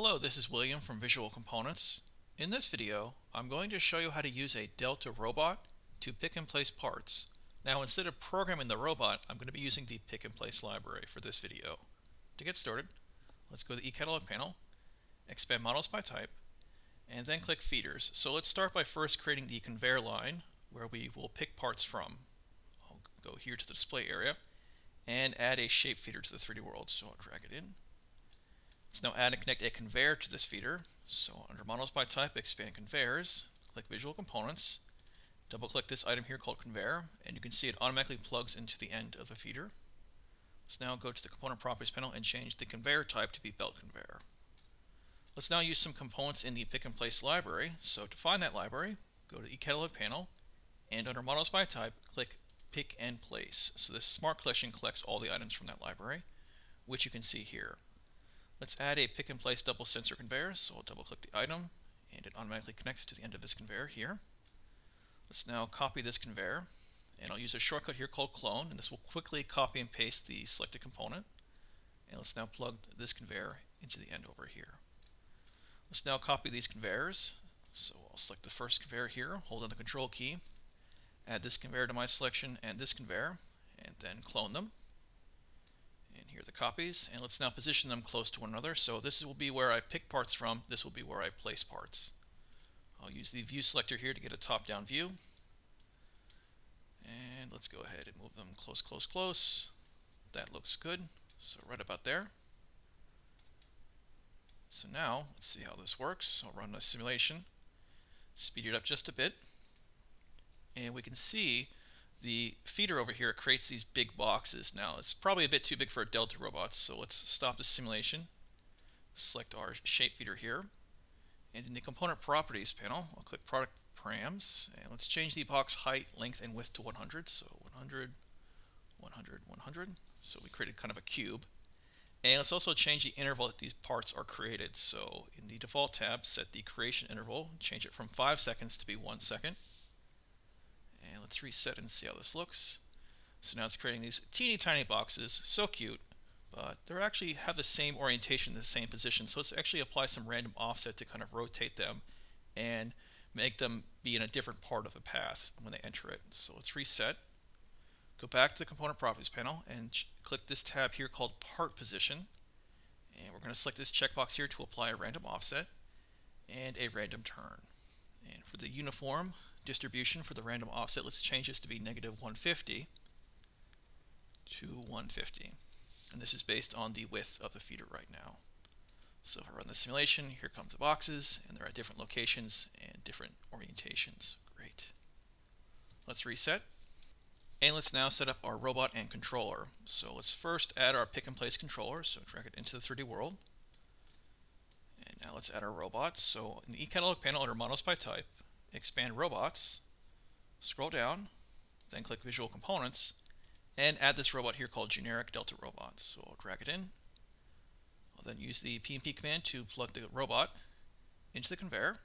Hello, this is William from Visual Components. In this video, I'm going to show you how to use a Delta robot to pick and place parts. Now, instead of programming the robot, I'm going to be using the pick and place library for this video. To get started, let's go to the eCatalog panel, expand models by type, and then click feeders. So let's start by first creating the conveyor line where we will pick parts from. I'll go here to the display area and add a shape feeder to the 3D world. So I'll drag it in. Let's now add and connect a conveyor to this feeder. So under models by type, expand conveyors, click visual components, double click this item here called conveyor, and you can see it automatically plugs into the end of the feeder. Let's now go to the component properties panel and change the conveyor type to be belt conveyor. Let's now use some components in the pick and place library. So to find that library, go to the eCatalog panel, and under models by type, click pick and place. So this smart collection collects all the items from that library, which you can see here. Let's add a pick and place double sensor conveyor. So I'll double click the item and it automatically connects to the end of this conveyor here. Let's now copy this conveyor, and I'll use a shortcut here called clone, and this will quickly copy and paste the selected component. And let's now plug this conveyor into the end over here. Let's now copy these conveyors. So I'll select the first conveyor here, hold down the control key, add this conveyor to my selection and this conveyor, and then clone them. And here are the copies, and let's now position them close to one another. So this will be where I pick parts from, this will be where I place parts. I'll use the view selector here to get a top-down view. And let's go ahead and move them close, close, close. That looks good. So right about there. So now, let's see how this works. I'll run a simulation, speed it up just a bit, and we can see the feeder over here creates these big boxes. Now, it's probably a bit too big for a Delta robot, so let's stop the simulation, select our shape feeder here, and in the component properties panel, I'll click product params, and let's change the box height, length, and width to 100. So 100, 100, 100. So we created kind of a cube. And let's also change the interval that these parts are created. So in the default tab, set the creation interval, change it from 5 seconds to be 1 second. And let's reset and see how this looks. So now it's creating these teeny tiny boxes, so cute, but they actually have the same orientation, the same position. So let's actually apply some random offset to kind of rotate them and make them be in a different part of the path when they enter it. So let's reset. Go back to the component properties panel and click this tab here called part position, and we're going to select this checkbox here to apply a random offset and a random turn. And for the uniform distribution for the random offset, let's change this to be -150 to 150, and this is based on the width of the feeder right now. So if I run the simulation, here comes the boxes, and they're at different locations and different orientations. Great. Let's reset. And let's now set up our robot and controller. So let's first add our pick and place controller, so drag it into the 3D world. And now let's add our robot. So in the eCatalog panel under models by type, expand robots, scroll down, then click visual components, and add this robot here called generic Delta robot. So I'll drag it in. I'll then use the P&P command to plug the robot into the conveyor.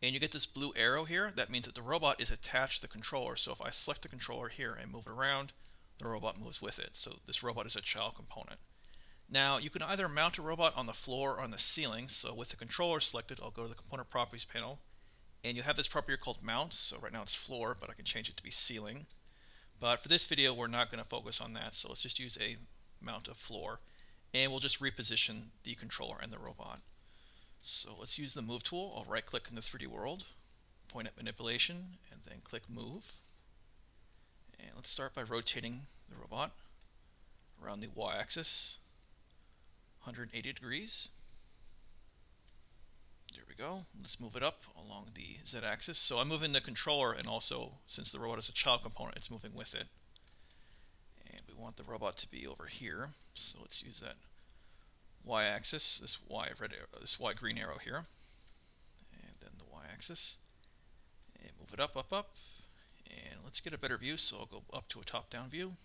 And you get this blue arrow here. That means that the robot is attached to the controller. So if I select the controller here and move it around, the robot moves with it. So this robot is a child component. Now, you can either mount a robot on the floor or on the ceiling. So with the controller selected, I'll go to the component properties panel, and you have this property here called mount. So right now it's floor, but I can change it to be ceiling. But for this video, we're not going to focus on that. So let's just use a mount of floor, and we'll just reposition the controller and the robot. So let's use the move tool. I'll right click in the 3D world, point at manipulation, and then click move. And let's start by rotating the robot around the y-axis 180 degrees. There we go. Let's move it up along the z-axis. So I'm moving the controller, and also since the robot is a child component, it's moving with it. And we want the robot to be over here. So let's use that y-axis, this y green arrow here, and then the y-axis, and move it up, up, up, and let's get a better view. So I'll go up to a top-down view.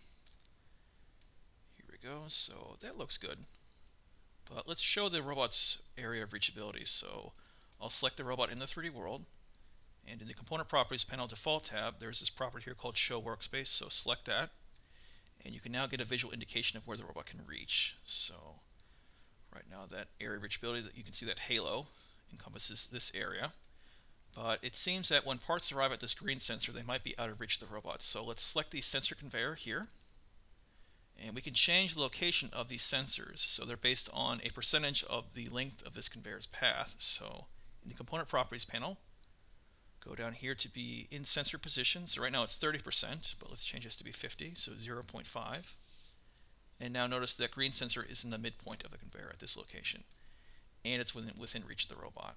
Here we go. So that looks good. But let's show the robot's area of reachability. So I'll select the robot in the 3D world, and in the component properties panel default tab, there's this property here called show workspace. So select that, and you can now get a visual indication of where the robot can reach. So Right now that area reachability, that you can see that halo encompasses this area. But it seems that when parts arrive at this green sensor, they might be out of reach of the robot. So let's select the sensor conveyor here. And we can change the location of these sensors. So they're based on a percentage of the length of this conveyor's path. So in the component properties panel, go down here to be in sensor position. So right now it's 30%, but let's change this to be 50, so 0.5. And now notice that green sensor is in the midpoint of the conveyor at this location. And it's within reach of the robot.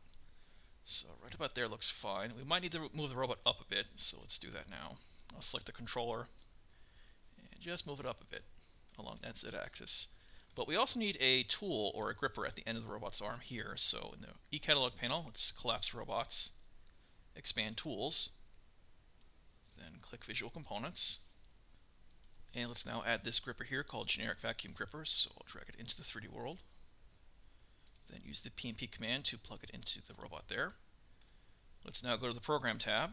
So right about there looks fine. We might need to move the robot up a bit, so let's do that now. I'll select the controller and just move it up a bit along that Z-axis. But we also need a tool or a gripper at the end of the robot's arm here. So in the eCatalog panel, let's collapse robots, expand tools, then click visual components. And let's now add this gripper here called generic vacuum gripper. So I'll drag it into the 3D world. Then use the P&P command to plug it into the robot there. Let's now go to the Program tab.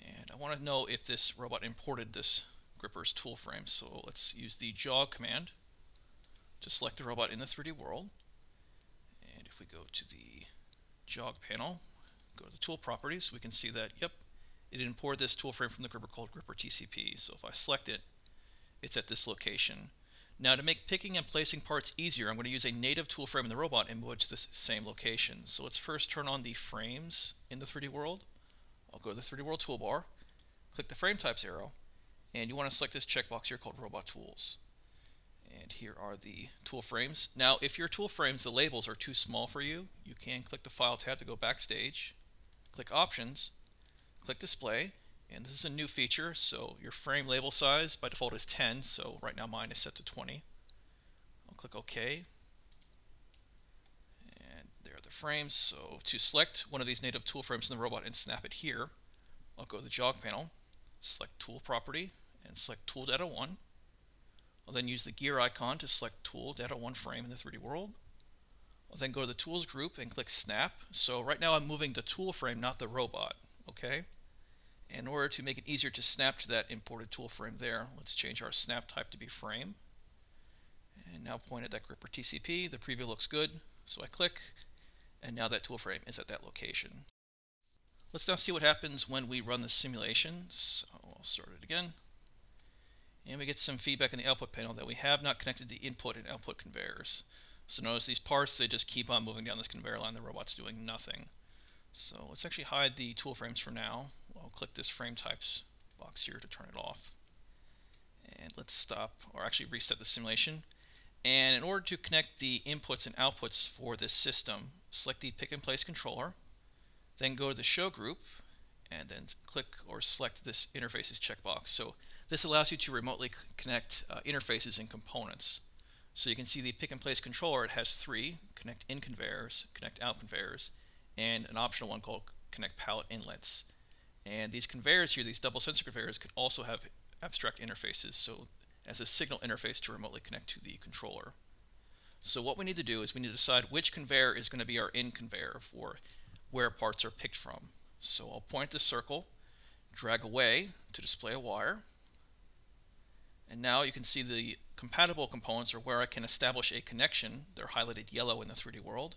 And I want to know if this robot imported this gripper's tool frame. So let's use the jog command to select the robot in the 3D world. And if we go to the jog panel, go to the tool properties, we can see that, yep, it imported this tool frame from the gripper called gripper TCP. So if I select it, it's at this location. Now to make picking and placing parts easier, I'm going to use a native tool frame in the robot and move it to this same location. So let's first turn on the frames in the 3D world. I'll go to the 3D world toolbar, click the frame types arrow, and you want to select this checkbox here called robot tools. And here are the tool frames. Now if your tool frames, the labels are too small for you, you can click the file tab to go backstage, click options, click display. And this is a new feature, so your frame label size by default is 10, so right now mine is set to 20. I'll click OK. And there are the frames. So to select one of these native tool frames in the robot and snap it here, I'll go to the jog panel, select tool property, and select tool data 1. I'll then use the gear icon to select tool data 1 frame in the 3D world. I'll then go to the tools group and click snap. So right now I'm moving the tool frame, not the robot. Okay? In order to make it easier to snap to that imported tool frame there, let's change our snap type to be frame. And now point at that gripper TCP. The preview looks good, so I click, and now that tool frame is at that location. Let's now see what happens when we run the simulation. So I'll start it again. And we get some feedback in the output panel that we have not connected the input and output conveyors. So notice these parts, they just keep on moving down this conveyor line. The robot's doing nothing. So let's actually hide the tool frames for now. I'll click this frame types box here to turn it off. And let's stop, or actually reset the simulation. And in order to connect the inputs and outputs for this system, select the pick and place controller, then go to the show group, and then click or select this interfaces checkbox. So this allows you to remotely connect interfaces and components. So you can see the pick and place controller, it has 3, connect in conveyors, connect out conveyors, and an optional one called connect pallet inlets. And these conveyors here, these double sensor conveyors, could also have abstract interfaces, so as a signal interface to remotely connect to the controller. So what we need to do is we need to decide which conveyor is going to be our in conveyor for where parts are picked from. So I'll point this circle, drag away to display a wire, and now you can see the compatible components are where I can establish a connection. They're highlighted yellow in the 3D world.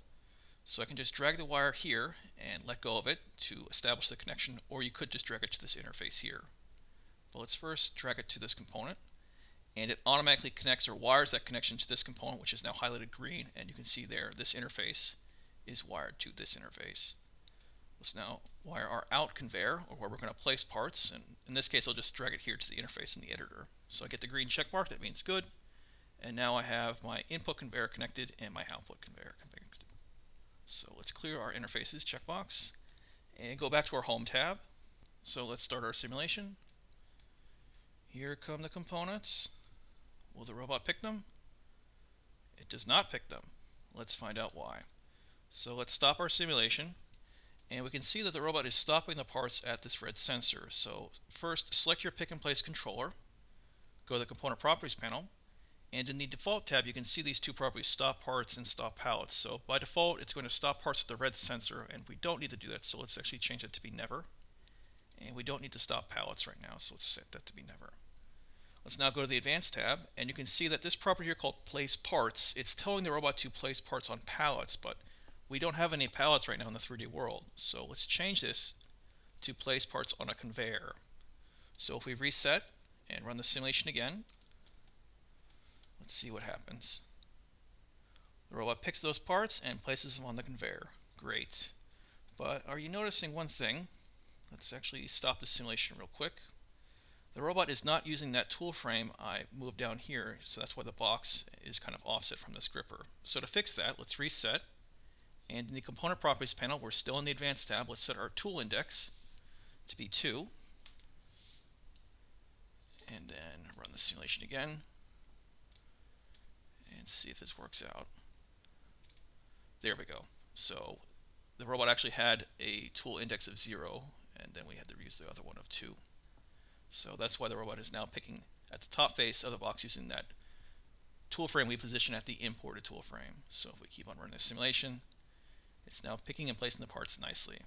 So I can just drag the wire here and let go of it to establish the connection, or you could just drag it to this interface here. But let's first drag it to this component, and it automatically connects or wires that connection to this component, which is now highlighted green, and you can see there this interface is wired to this interface. Let's now wire our out conveyor, or where we're going to place parts, and in this case I'll just drag it here to the interface in the editor. So I get the green check mark, that means good, and now I have my input conveyor connected and my output conveyor connected. So let's clear our interfaces checkbox and go back to our home tab. So let's start our simulation. Here come the components. Will the robot pick them? It does not pick them. Let's find out why. So let's stop our simulation, and we can see that the robot is stopping the parts at this red sensor. So first, select your pick and place controller, go to the component properties panel, and in the default tab you can see these two properties, stop parts and stop pallets. So by default it's going to stop parts at the red sensor, and we don't need to do that, so let's actually change it to be never. And we don't need to stop pallets right now, so let's set that to be never. Let's now go to the Advanced tab, and you can see that this property here called Place Parts, it's telling the robot to place parts on pallets, but we don't have any pallets right now in the 3D world. So let's change this to place parts on a conveyor. So if we reset and run the simulation again, let's see what happens. The robot picks those parts and places them on the conveyor. Great. But are you noticing one thing? Let's actually stop the simulation real quick. The robot is not using that tool frame I moved down here, so that's why the box is kind of offset from this gripper. So to fix that, let's reset. And in the Component Properties panel, we're still in the Advanced tab. Let's set our tool index to be 2. And then run the simulation again. And see if this works out. There we go. So the robot actually had a tool index of 0, and then we had to use the other one of 2. So that's why the robot is now picking at the top face of the box using that tool frame we positioned at the imported tool frame. So if we keep on running this simulation, it's now picking and placing the parts nicely.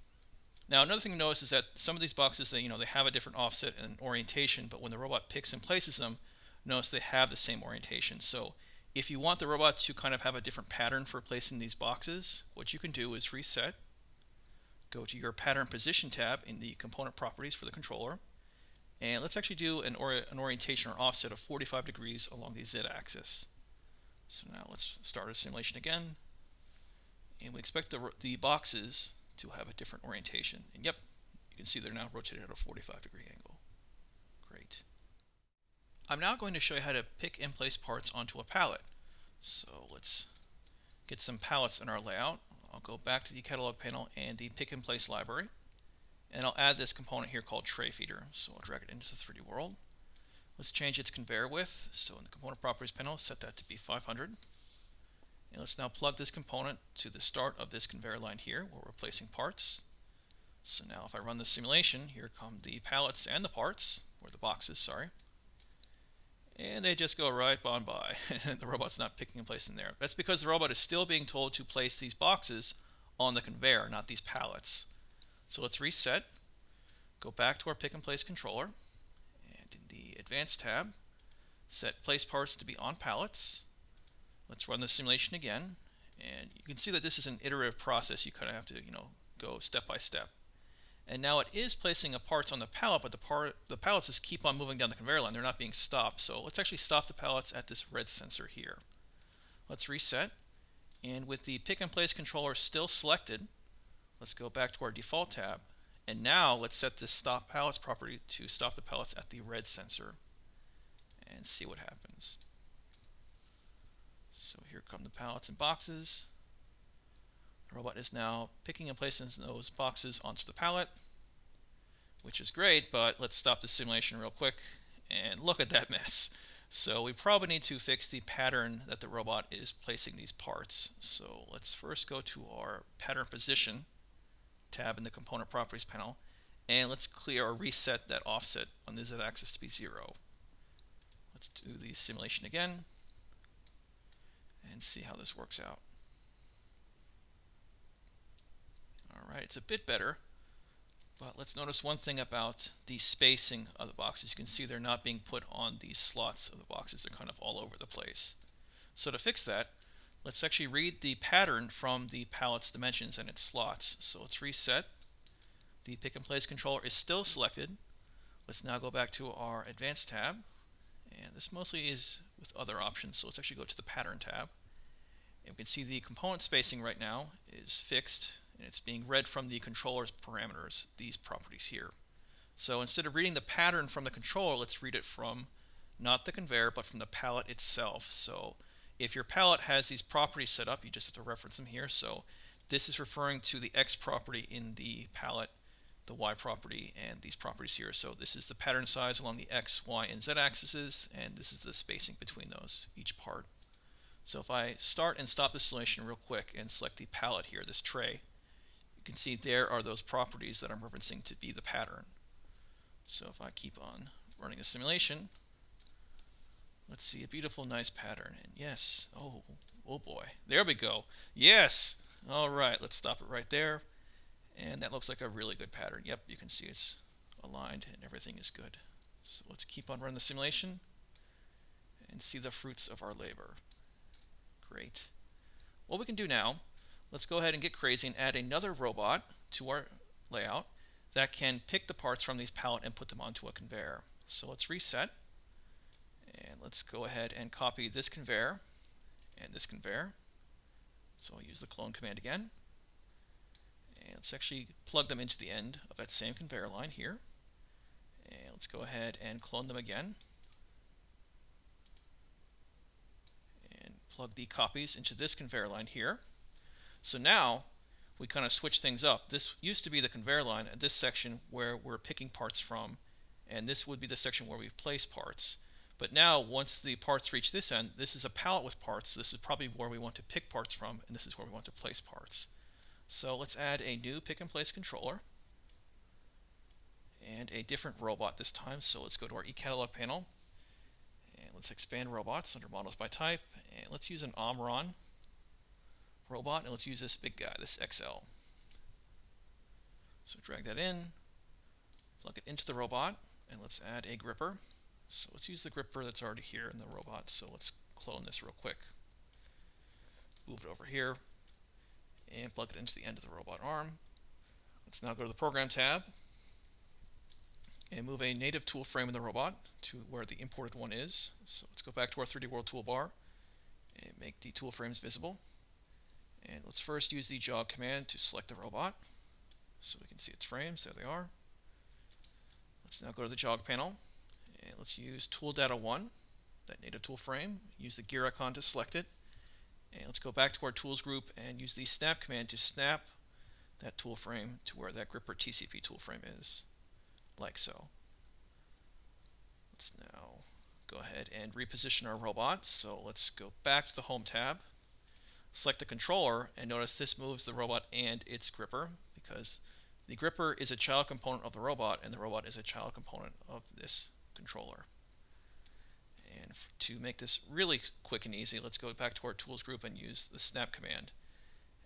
Now another thing to notice is that some of these boxes, they have a different offset and orientation, but when the robot picks and places them, notice they have the same orientation. So if you want the robot to kind of have a different pattern for placing these boxes, what you can do is reset, go to your Pattern Position tab in the Component Properties for the controller, and let's actually do an orientation or offset of 45 degrees along the Z-axis. So now let's start our simulation again, and we expect the boxes to have a different orientation. And yep, you can see they're now rotated at a 45-degree angle. Great. I'm now going to show you how to pick and place parts onto a pallet. So let's get some pallets in our layout. I'll go back to the catalog panel and the pick and place library, and I'll add this component here called tray feeder. So I'll drag it into the 3D world. Let's change its conveyor width. So in the component properties panel, set that to be 500. And let's now plug this component to the start of this conveyor line here where we're placing parts. So now if I run the simulation, here come the pallets and the parts, or the boxes, sorry. And they just go right on by. The robot's not picking and placing there. That's because the robot is still being told to place these boxes on the conveyor, not these pallets. So let's reset, go back to our pick and place controller, and in the Advanced tab, set place parts to be on pallets. Let's run the simulation again, and you can see that this is an iterative process. You kind of have to, go step by step. And now it is placing parts on the pallet, but the pallets just keep on moving down the conveyor line. They're not being stopped. So let's actually stop the pallets at this red sensor here. Let's reset, and with the pick and place controller still selected, let's go back to our default tab, and now let's set this stop pallets property to stop the pallets at the red sensor and see what happens. So here come the pallets and boxes. The robot is now picking and placing those boxes onto the pallet, which is great, but let's stop the simulation real quick and look at that mess. So we probably need to fix the pattern that the robot is placing these parts. So let's first go to our Pattern Position tab in the Component Properties panel, and let's clear or reset that offset on the Z-axis to be 0. Let's do the simulation again and see how this works out. Alright, it's a bit better, but let's notice one thing about the spacing of the boxes. You can see they're not being put on these slots of the boxes. They're kind of all over the place. So to fix that, let's actually read the pattern from the pallet's dimensions and its slots. So let's reset. The pick and place controller is still selected. Let's now go back to our Advanced tab, and this mostly is with other options. So let's actually go to the Pattern tab, and we can see the component spacing right now is fixed, and it's being read from the controller's parameters, these properties here. So instead of reading the pattern from the controller, let's read it from not the conveyor, but from the pallet itself. So if your pallet has these properties set up, you just have to reference them here. So this is referring to the X property in the pallet, the Y property, and these properties here. So this is the pattern size along the X, Y, and Z axes, and this is the spacing between those, each part. So if I start and stop the simulation real quick and select the pallet here, this tray, you can see there are those properties that I'm referencing to be the pattern. So if I keep on running the simulation, let's see a beautiful, nice pattern. And yes, oh boy, there we go. Yes! All right, let's stop it right there. And that looks like a really good pattern. Yep, you can see it's aligned and everything is good. So let's keep on running the simulation. and see the fruits of our labor. Great. What we can do now, let's go ahead and get crazy and add another robot to our layout that can pick the parts from these pallets and put them onto a conveyor. So let's reset, and let's go ahead and copy this conveyor and this conveyor. So I'll use the clone command again, and let's actually plug them into the end of that same conveyor line here. And let's go ahead and clone them again, and plug the copies into this conveyor line here. So now we kind of switch things up. This used to be the conveyor line at this section where we're picking parts from, and this would be the section where we place parts. But now, once the parts reach this end, this is a pallet with parts. This is probably where we want to pick parts from, and this is where we want to place parts. So let's add a new pick and place controller and a different robot this time. So let's go to our eCatalog panel, and let's expand robots under models by type, and let's use an Omron robot, and let's use this big guy, this XL. So drag that in, plug it into the robot, and let's add a gripper. So let's use the gripper that's already here in the robot. So let's clone this real quick. Move it over here and plug it into the end of the robot arm. Let's now go to the Program tab and move a native tool frame in the robot to where the imported one is. So let's go back to our 3D World toolbar and make the tool frames visible. And let's first use the jog command to select the robot so we can see its frames. There they are. Let's now go to the jog panel, and let's use tool data 1, that native tool frame. Use the gear icon to select it. And let's go back to our tools group and use the snap command to snap that tool frame to where that gripper TCP tool frame is, like so. Let's now go ahead and reposition our robot. So let's go back to the Home tab, select the controller, and notice this moves the robot and its gripper, because the gripper is a child component of the robot and the robot is a child component of this controller. And to make this really quick and easy, let's go back to our tools group and use the snap command.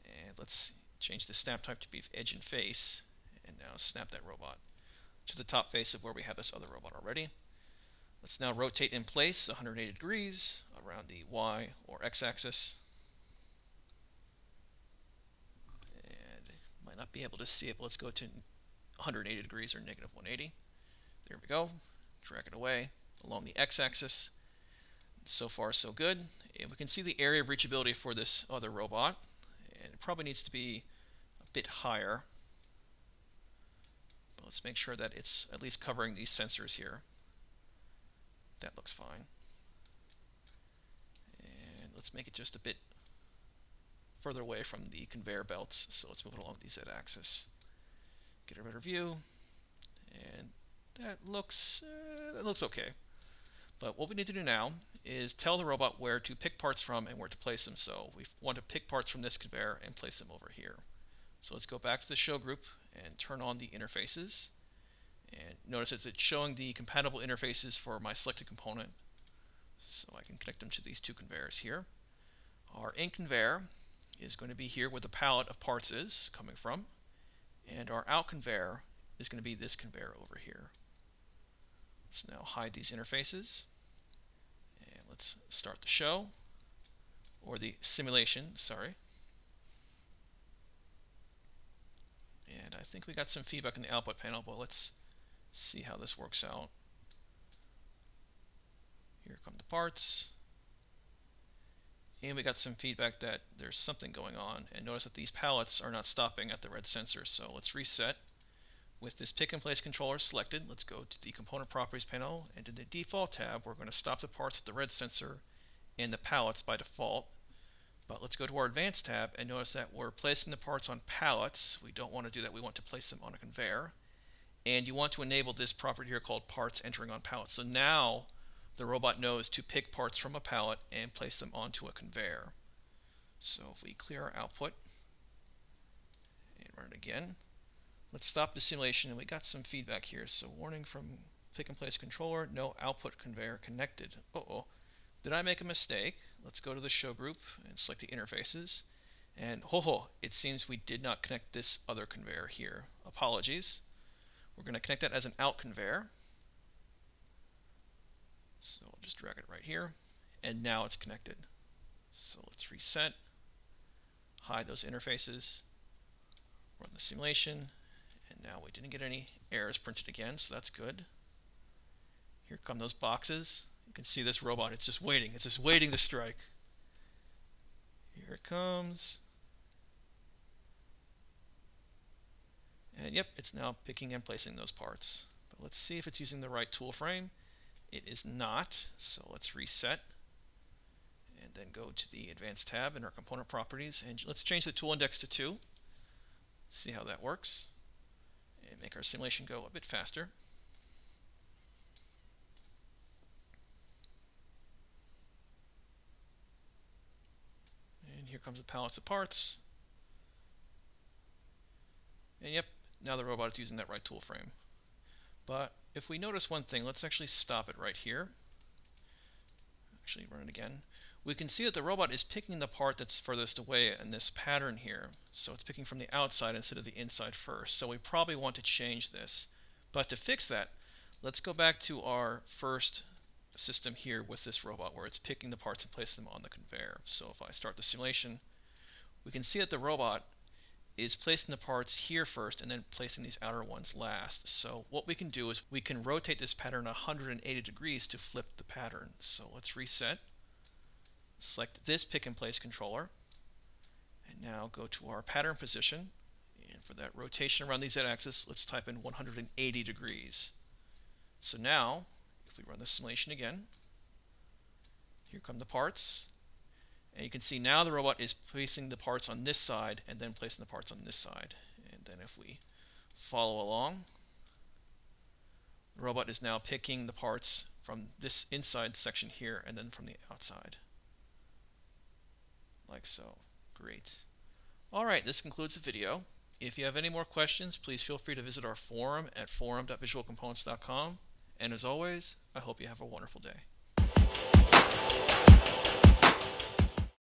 And let's change the snap type to be edge and face, and now snap that robot to the top face of where we have this other robot already. Let's now rotate in place 180 degrees around the Y or X axis. Might not be able to see it, but let's go to 180 degrees or negative 180. There we go. Drag it away along the x-axis. So far, so good. And we can see the area of reachability for this other robot, and it probably needs to be a bit higher. But let's make sure that it's at least covering these sensors here. That looks fine. And let's make it just a bit further away from the conveyor belts, so let's move it along the z-axis. Get a better view, and that looks okay. But what we need to do now is tell the robot where to pick parts from and where to place them. So we want to pick parts from this conveyor and place them over here. So let's go back to the show group and turn on the interfaces. And notice it's showing the compatible interfaces for my selected component. So I can connect them to these two conveyors here. Our in conveyor is going to be here where the pallet of parts is coming from. And our out conveyor is going to be this conveyor over here. Let's now hide these interfaces. And let's start the show, or the simulation, sorry. And I think we got some feedback in the output panel, but let's see how this works out. Here come the parts. And we got some feedback that there's something going on. And notice that these pallets are not stopping at the red sensor. So let's reset. With this pick and place controller selected, let's go to the component properties panel, and in the default tab we're going to stop the parts at the red sensor and the pallets by default. But let's go to our advanced tab and notice that we're placing the parts on pallets. We don't want to do that. We want to place them on a conveyor. And you want to enable this property here called parts entering on pallets. So now the robot knows to pick parts from a pallet and place them onto a conveyor. So if we clear our output and run it again, let's stop the simulation, and we got some feedback here. So warning from pick and place controller, no output conveyor connected. Uh-oh, did I make a mistake? Let's go to the show group and select the interfaces. And it seems we did not connect this other conveyor here. Apologies. We're going to connect that as an out conveyor. So I'll just drag it right here. and now it's connected. So let's reset, hide those interfaces, run the simulation, and now we didn't get any errors printed again, so that's good. Here come those boxes. You can see this robot, it's just waiting to strike. Here it comes. And yep, it's now picking and placing those parts. But let's see if it's using the right tool frame. It is not, so let's reset. And then go to the Advanced tab in our component properties, and let's change the tool index to 2. See how that works. And make our simulation go a bit faster. And here comes the pallets of parts. And yep, now the robot is using that right tool frame. But if we notice one thing, let's actually stop it right here. Actually run it again. We can see that the robot is picking the part that's furthest away in this pattern here. So it's picking from the outside instead of the inside first. So we probably want to change this. But to fix that, let's go back to our first system here with this robot where it's picking the parts and placing them on the conveyor. So if I start the simulation, we can see that the robot is placing the parts here first and then placing these outer ones last. So what we can do is we can rotate this pattern 180 degrees to flip the pattern. So let's reset, select this pick and place controller, and now go to our pattern position, and for that rotation around the z-axis, let's type in 180 degrees. So now if we run the simulation again, here come the parts. And you can see now the robot is placing the parts on this side and then placing the parts on this side. And then if we follow along, the robot is now picking the parts from this inside section here and then from the outside. Like so. Great. Alright, this concludes the video. If you have any more questions, please feel free to visit our forum at forum.visualcomponents.com. And as always, I hope you have a wonderful day.